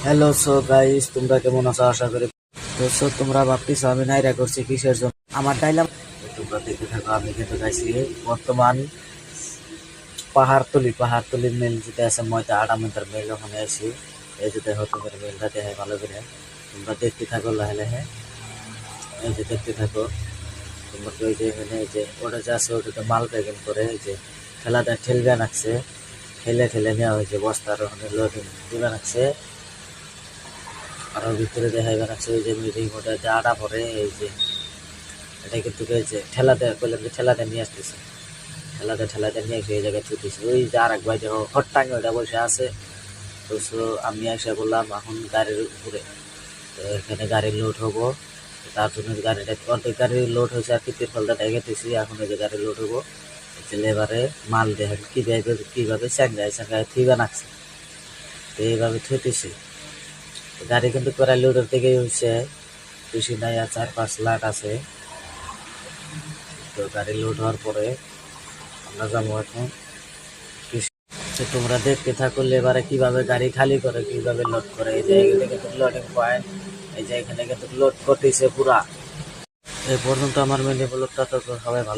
Hello so guys, তোমরা কেমন আছো? আশা করি তো তোমরা ভাবতেছো আমি নাইরা করছি কিসের জন্য। আমার ডাইলাম তোমরা দেখতে থাকো। আমি কিন্তু গাইছি বর্তমান পাহাড়তলি মেল যেটা আছে ময়দা আড়ামন্তার মেল, ওখানে আছি। এই যে দেখো, তোমার মেলটা দেখে ভালো করে তোমরা দেখতে থাকো লাহে লাহে। এই যে দেখতে থাকো তোমাকে। ওই যে এখানে এই যে ওটা যে আছে ওটাতে মাল প্যাকিং করে, এই যে ঠেলাটা ঠেলবে রাখছে, ঠেলে ঠেলে নেওয়া হয়েছে বস্তার ওখানে লোডিং তুলে রাখছে। আরো ভিতরে দেখাইবে রাখছে ওই যে মিটিং ওটা যে আটা পরে, এই যে এটা কিন্তু এই যে ঠেলাতে করলাম যে ঠেলাতে নিয়ে আসতেছে, ঠেলাতে নিয়ে এসে এই জায়গায় ছুটেছে। ওই যে আর এক ভাই দেখো হট্টাঙ্গে ওটা বসে আছে। তো আমি এসে বললাম এখন গাড়ির উপরে, তো এখানে গাড়ি লোড হবো। তার জন্য গাড়িটা অর্ধেক গাড়ি লোড হয়েছে আর কি, তিরপলটা দেখেতেছি। এখন এই যে গাড়ি লোড হবো, লেবারে মাল দেখেন কিভাবে স্যাঙ্গায় থিবা নাকছে। তো এইভাবে থুতেছি। গাড়ি কিন্তু প্রায় লোডের থেকেই হয়েছে, বেশি নাই, আর 4-5 লাখ আছে। তো গাড়ি লোড হওয়ার পরে আমরা যাবো এখন। তো তোমরা দেখতে থাকো লেবারে কিভাবে গাড়ি খালি করে, কিভাবে লোড করে। এই যে এখানে কিন্তু লোডিং পয়েন্ট, এই যে এখানে কিন্তু লোড করতেছে পুরা। এই পর্যন্ত আমার মিনি ব্লগটা তো সবাই ভালো